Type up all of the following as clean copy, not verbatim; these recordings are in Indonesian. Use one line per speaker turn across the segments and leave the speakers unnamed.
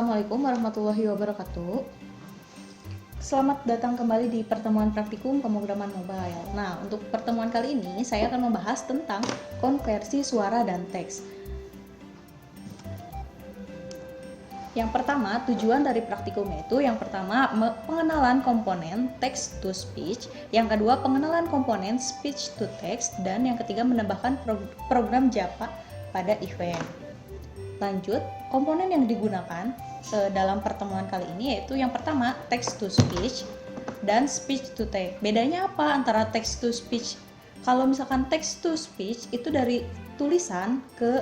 Assalamualaikum warahmatullahi wabarakatuh. Selamat datang kembali di pertemuan praktikum pemrograman mobile. Nah, untuk pertemuan kali ini saya akan membahas tentang konversi suara dan teks. Yang pertama, tujuan dari praktikum itu yang pertama pengenalan komponen text to speech, yang kedua pengenalan komponen speech to text, dan yang ketiga menambahkan program Java pada event. Lanjut, komponen yang digunakan dalam pertemuan kali ini yaitu yang pertama text to speech dan speech to text. Bedanya apa antara text to speech? Kalau misalkan text to speech itu dari tulisan ke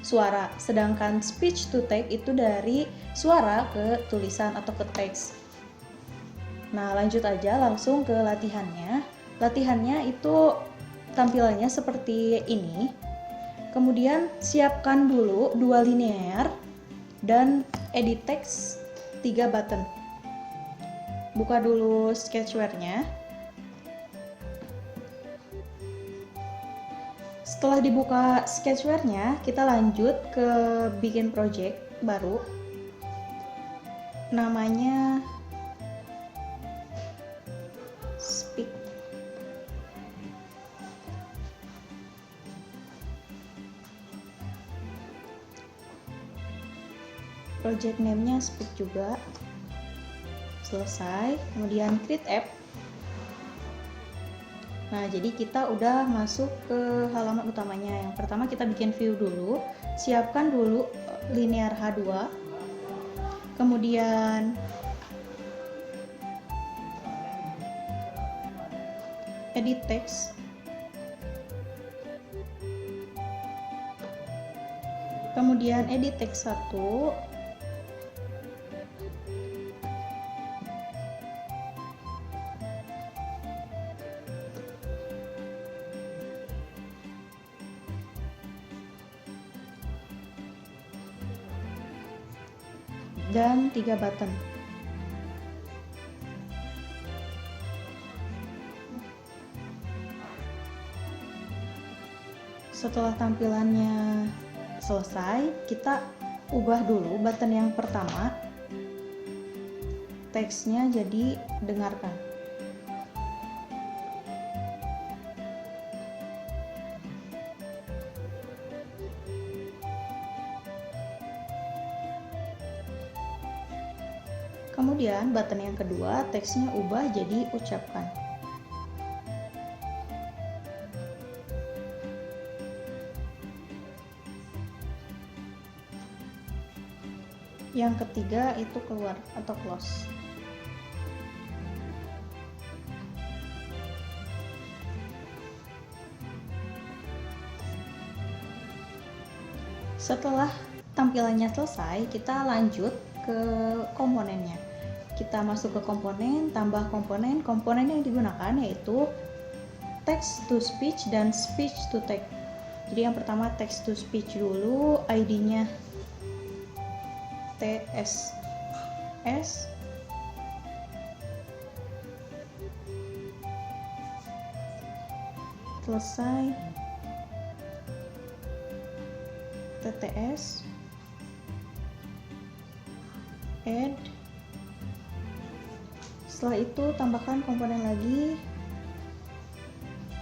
suara, sedangkan speech to text itu dari suara ke tulisan atau ke teks. Nah, lanjut aja langsung ke latihannya. Latihannya itu tampilannya seperti ini. Kemudian siapkan dulu 2 linear dan edit text 3 button. Buka dulu Sketchware-nya. Setelah dibuka Sketchware-nya, kita lanjut ke bikin project baru. Namanya Speak. Project name-nya Speak juga. Selesai, kemudian create app. Nah, jadi kita udah masuk ke halaman utamanya. Yang pertama kita bikin view dulu, siapkan dulu linear H2, kemudian edit text, kemudian edit text 1, dan 3 button. Setelah tampilannya selesai, kita ubah dulu button yang pertama, teksnya jadi dengarkan. Kemudian button yang kedua, teksnya ubah jadi ucapkan. Yang ketiga itu keluar atau close. Setelah tampilannya selesai, kita lanjut ke komponennya. Kita masuk ke komponen, tambah komponen. Komponen yang digunakan yaitu text to speech dan speech to text. Jadi yang pertama text to speech dulu, ID-nya TSS, selesai, TTS, add. Setelah itu tambahkan komponen lagi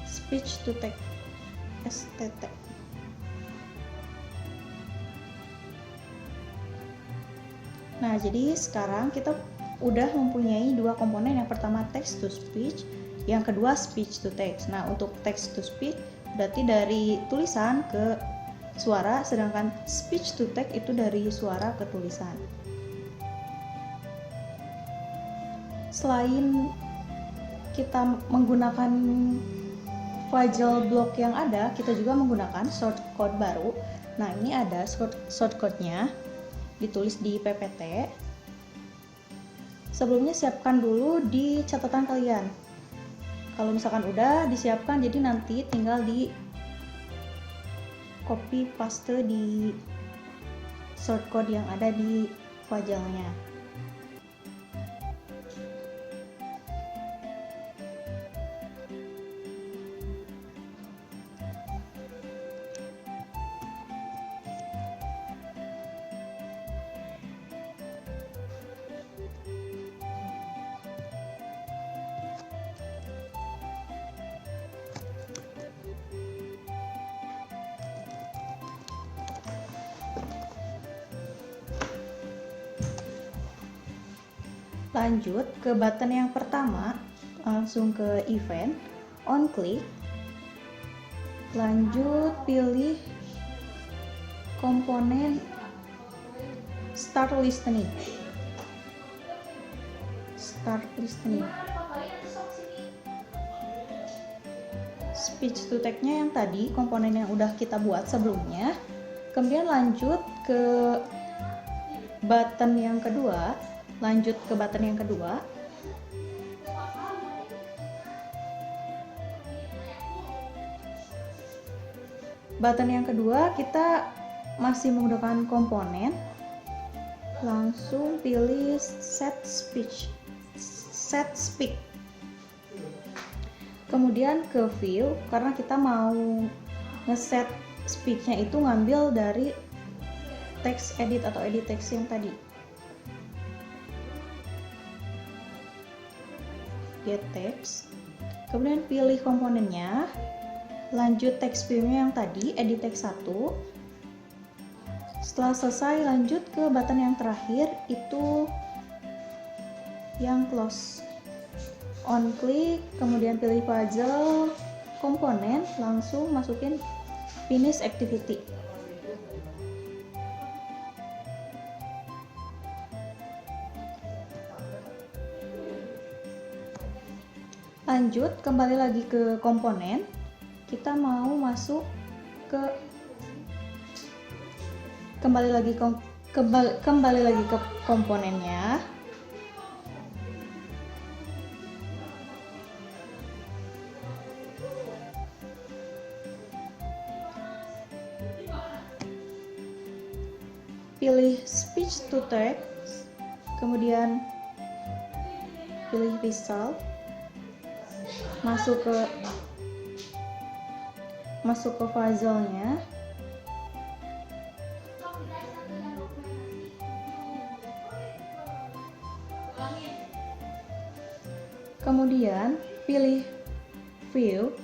speech to text, STT. Nah, jadi sekarang kita udah mempunyai 2 komponen. Yang pertama text to speech, yang kedua speech to text. Nah, untuk text to speech berarti dari tulisan ke suara, sedangkan speech to text itu dari suara ke tulisan. Selain kita menggunakan Visual Block yang ada, kita juga menggunakan shortcode baru. Nah, ini ada shortcode-nya, ditulis di PPT. Sebelumnya siapkan dulu di catatan kalian. Kalau misalkan udah disiapkan, jadi nanti tinggal di copy paste di shortcode yang ada di filenya. Lanjut ke button yang pertama, langsung ke event, on click, lanjut pilih komponen start listening. Speech to text-nya yang tadi, komponen yang udah kita buat sebelumnya. Kemudian lanjut ke button yang kedua, Button yang kedua kita masih menggunakan komponen, langsung pilih set speak. Kemudian ke view, karena kita mau ngeset speech-nya itu ngambil dari text edit atau edit text yang tadi. Get text. Kemudian pilih komponennya. Lanjut text view-nya yang tadi, edit text 1. Setelah selesai, lanjut ke button yang terakhir, itu yang close. On click, kemudian pilih puzzle komponen, langsung masukin finish activity. Lanjut, kembali lagi ke komponen. Kita mau masuk ke kembali lagi ke komponennya. Pilih speech to text, kemudian pilih result, masuk ke puzzle-nya. Kemudian pilih view,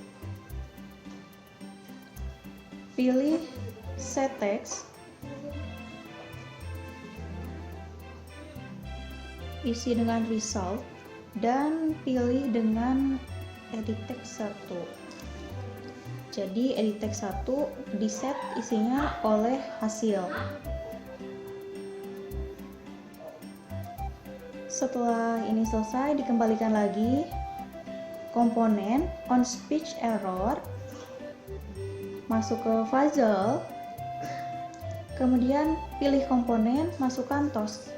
pilih set text, isi dengan result, dan pilih dengan edit text 1. Jadi edit text 1 di set isinya oleh hasil. Setelah ini selesai, dikembalikan lagi komponen on speech error, masuk ke puzzle, kemudian pilih komponen, masukkan toast,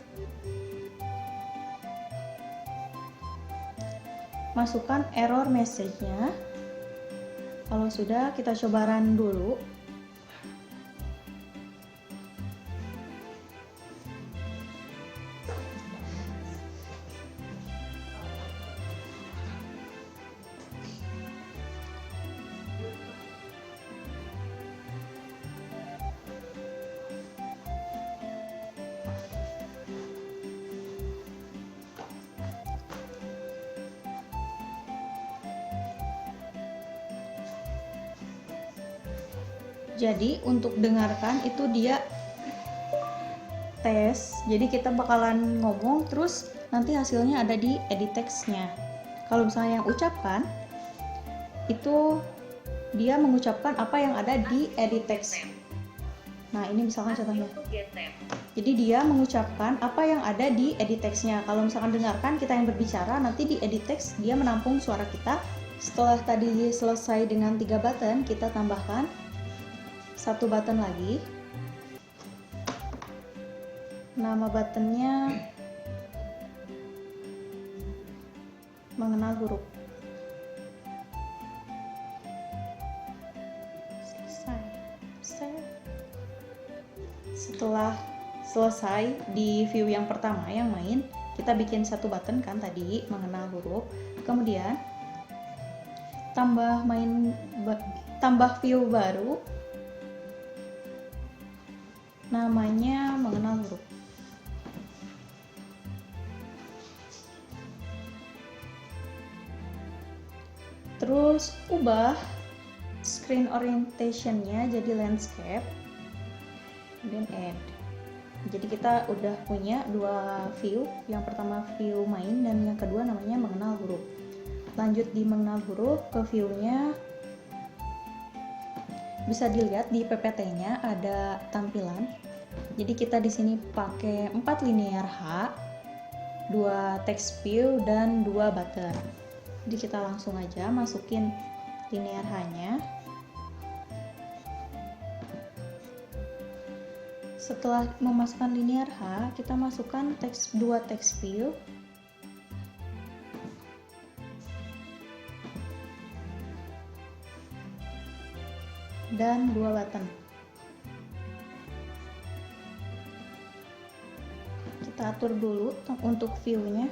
masukkan error message-nya. Kalau sudah, kita coba run dulu. Jadi untuk dengarkan itu dia tes, jadi kita bakalan ngomong terus nanti hasilnya ada di edit text-nya. Kalau misalnya yang ucapkan, itu dia mengucapkan apa yang ada di edit text. Nah ini misalkan contohnya, jadi dia mengucapkan apa yang ada di edit text-nya. Kalau misalkan dengarkan, kita yang berbicara, nanti di edit text dia menampung suara kita. Setelah tadi selesai dengan 3 button, kita tambahkan 1 button lagi. Nama buttonnya mengenal huruf. Setelah selesai di view yang pertama yang main, kita bikin 1 button kan tadi, mengenal huruf. Kemudian tambah view baru, namanya mengenal huruf. Terus ubah screen orientation-nya jadi landscape, kemudian add. jadi kita udah punya dua view, yang pertama view main dan yang kedua namanya mengenal huruf. Lanjut di mengenal huruf, ke view-nya bisa dilihat di PPT-nya ada tampilan. Jadi kita di sini pakai 4 linear H, 2 text view dan 2 button. Jadi kita langsung aja masukin linear H-nya. Setelah memasukkan linear H, kita masukkan 2 text view. Dan 2 button. Kita atur dulu untuk view-nya.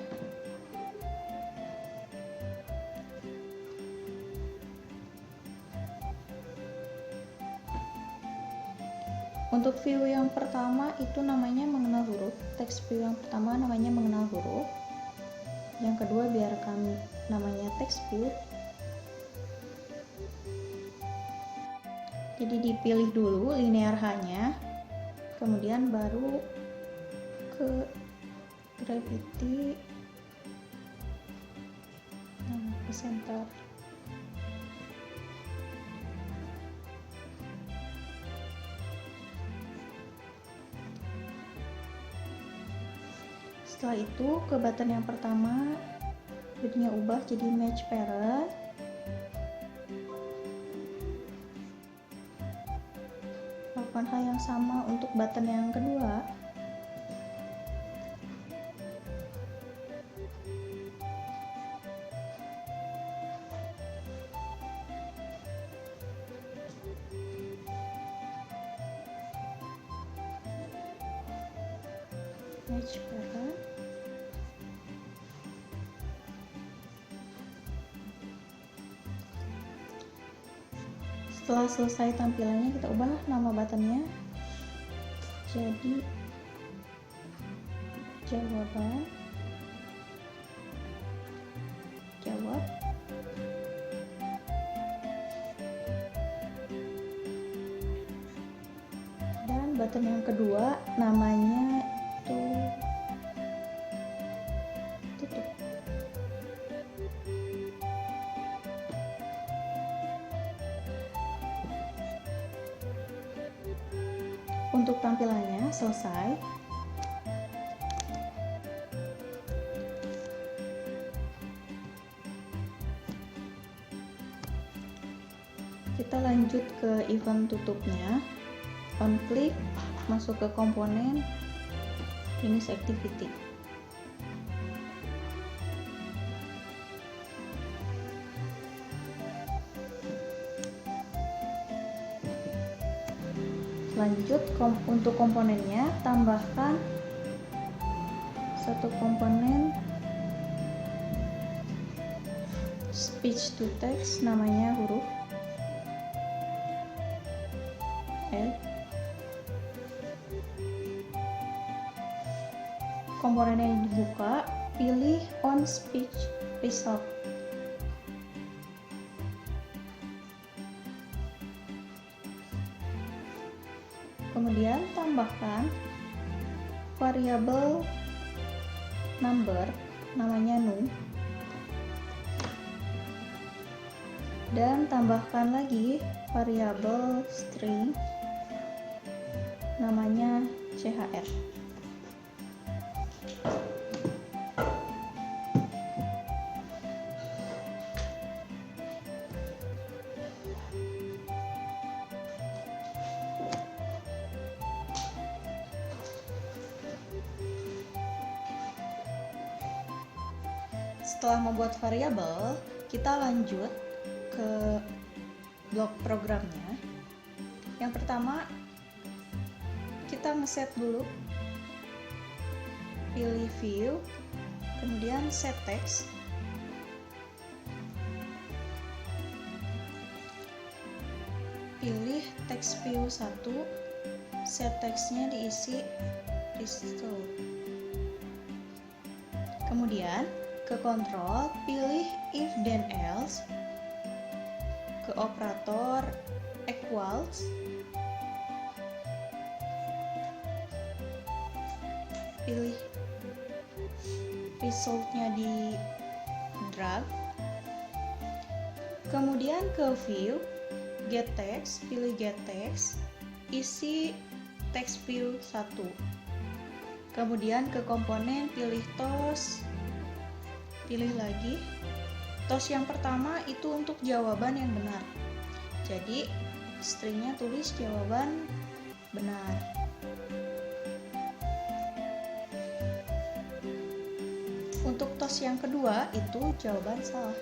Untuk view yang pertama itu namanya mengenal huruf. Text view yang pertama namanya mengenal huruf. Yang kedua biarkan namanya text view. Jadi dipilih dulu linear H-nya, kemudian baru ke gravity, ke center. Setelah itu ke button yang pertama jadinya ubah jadi match parent. Lakukan hal yang sama untuk button yang kedua. Match parent. Setelah selesai tampilannya, kita ubah nama buttonnya jadi jawaban, jawab, dan button yang kedua namanya itu tutup. Untuk tampilannya selesai. Kita lanjut ke event tutupnya. On click, masuk ke komponen finish activity. Lanjut untuk komponennya, tambahkan satu komponen speech to text, namanya huruf L. Komponen yang dibuka, pilih on speech result. Kemudian tambahkan variabel number, namanya num, dan tambahkan lagi variabel string, namanya chr. Setelah membuat variabel, kita lanjut ke blok programnya. Yang pertama, kita ngeset dulu, pilih view, kemudian set text, pilih text view 1, set textnya diisi result. Kemudian ke kontrol, pilih if then else, ke operator equals, pilih resultnya di drag, kemudian ke view, get text, pilih get text, isi text view 1, kemudian ke komponen pilih toss, pilih lagi toss yang pertama itu untuk jawaban yang benar, jadi stringnya tulis jawaban benar. Untuk toss yang kedua itu jawaban salah.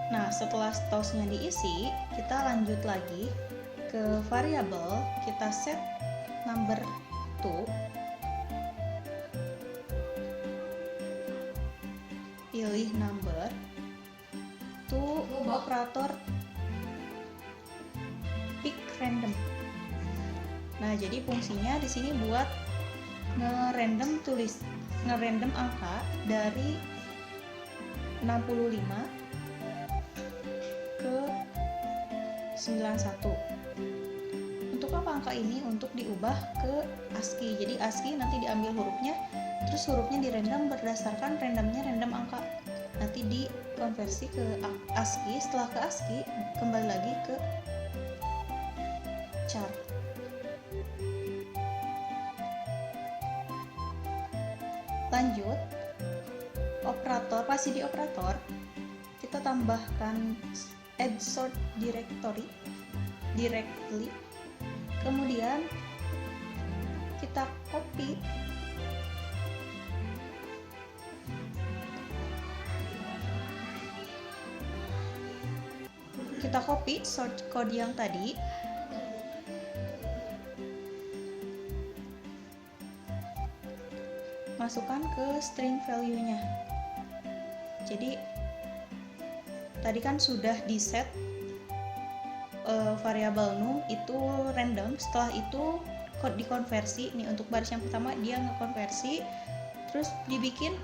Nah, setelah tossnya diisi, kita lanjut lagi ke variabel, kita set number to, pilih number to operator pick random. Nah, jadi fungsinya di sini buat ngerandom angka dari 65 ke 91. Untuk apa angka ini? Untuk diubah ke ASCII. Jadi ASCII nanti diambil hurufnya, terus hurufnya dirandom berdasarkan randomnya random angka. Nanti dikonversi ke ASCII. Setelah ke ASCII, kembali lagi ke char. Lanjut, operator, masih di operator, kita tambahkan add sort directly, kemudian kita copy source code yang tadi, masukkan ke string value-nya. Jadi tadi kan sudah di set variabel num itu random, setelah itu dikonversi. Nih untuk baris yang pertama dia ngekonversi, terus dibikin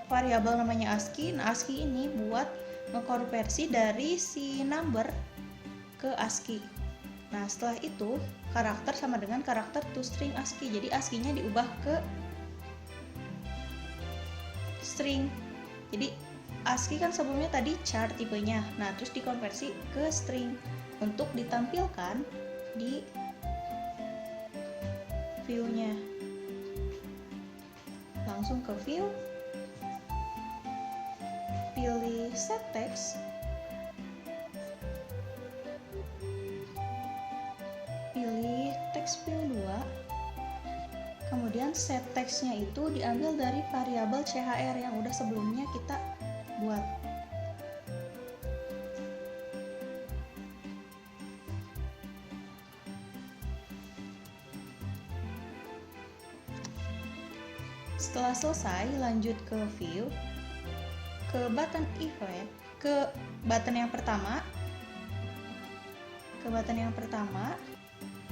variabel namanya ASCII. Nah, ASCII ini buat ngekonversi dari si number ke ASCII. Nah, setelah itu karakter sama dengan karakter toString ASCII. Jadi ASCII-nya diubah ke string. Jadi ASCII kan sebelumnya tadi char tipenya, nah terus dikonversi ke string untuk ditampilkan di view-nya. Langsung ke view, pilih set text, pilih text view 2, kemudian set text-nya itu diambil dari variabel chr yang udah sebelumnya kita buat. Setelah selesai, lanjut ke view, ke button event, ke button yang pertama,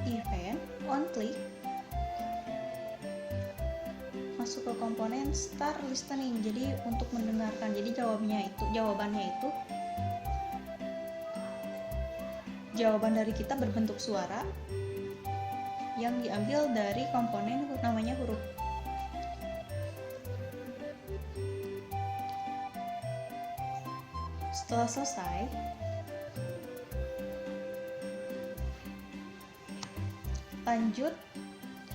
event, on click, masuk ke komponen start listening. Jadi untuk mendengarkan, jadi jawabannya itu jawaban dari kita berbentuk suara yang diambil dari komponen namanya huruf. Setelah selesai, lanjut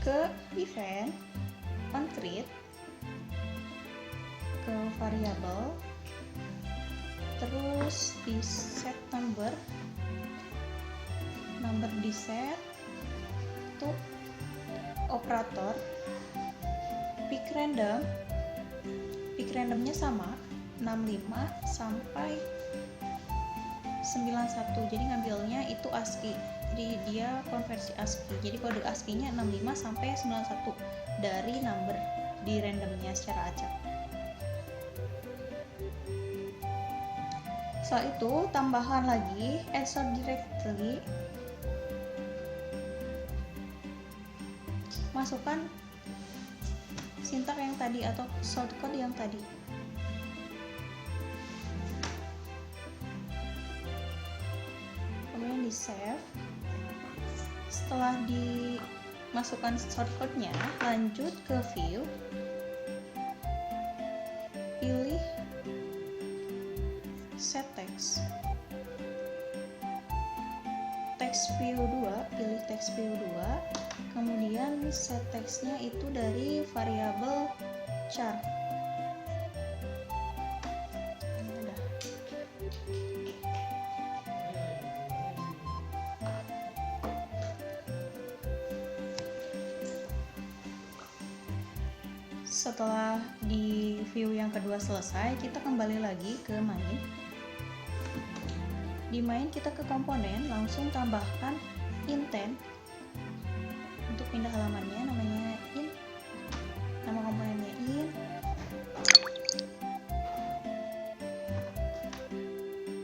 ke event, on create, ke variabel, terus di set number di set, untuk operator pick randomnya sama 65 sampai 91. Jadi ngambilnya itu ASCII. Jadi dia konversi ASCII. Jadi kode ASCII-nya 65 sampai 91 dari number di randomnya secara acak. Setelah itu tambahkan lagi add sort directly. Masukkan sintak yang tadi atau shortcode yang tadi. save. Setelah dimasukkan shortcode-nya, lanjut ke view, pilih set text. Text view 2, pilih text view 2, kemudian set text-nya itu dari variabel char. Setelah di view yang kedua selesai, kita kembali lagi ke main. Di main kita ke komponen, langsung tambahkan intent. Untuk pindah halamannya namanya in, nama komponennya in.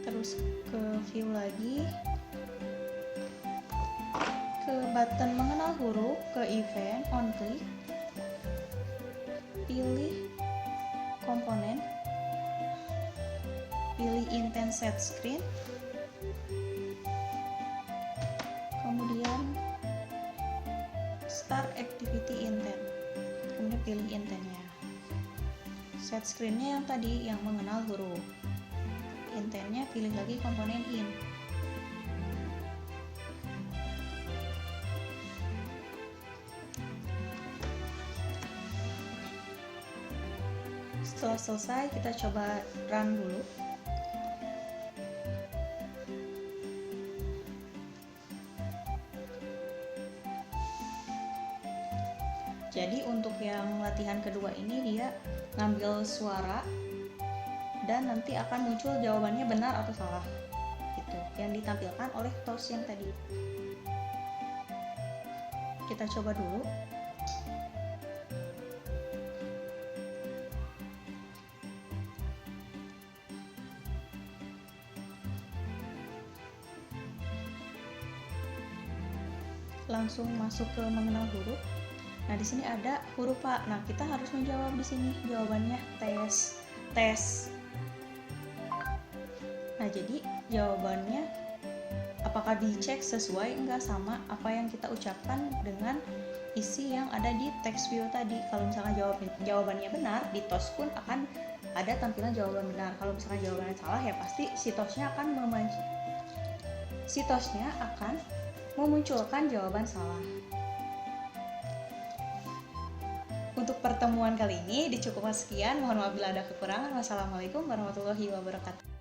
Terus ke view lagi, ke button mengenal huruf, ke event, on click, pilih komponen, pilih intent set screen, kemudian start activity intent, kemudian pilih intentnya. Set screen-nya yang tadi yang mengenal huruf, intentnya pilih lagi komponen in. Setelah selesai, kita coba run dulu. Jadi untuk yang latihan kedua ini dia ngambil suara dan nanti akan muncul jawabannya benar atau salah. Gitu, yang ditampilkan oleh toast yang tadi. Kita coba dulu. Langsung masuk ke mengenal huruf. Nah, di sini ada huruf A. Nah, kita harus menjawab di sini jawabannya tes. Nah, jadi jawabannya apakah dicek sesuai enggak sama apa yang kita ucapkan dengan isi yang ada di text view tadi. Kalau misalkan jawabannya benar, di toast pun akan ada tampilan jawaban benar. Kalau misalkan jawabannya salah, ya pasti si toastnya akan memunculkan jawaban salah. Untuk pertemuan kali ini dicukupkan sekian. Mohon maaf bila ada kekurangan. Wassalamualaikum warahmatullahi wabarakatuh.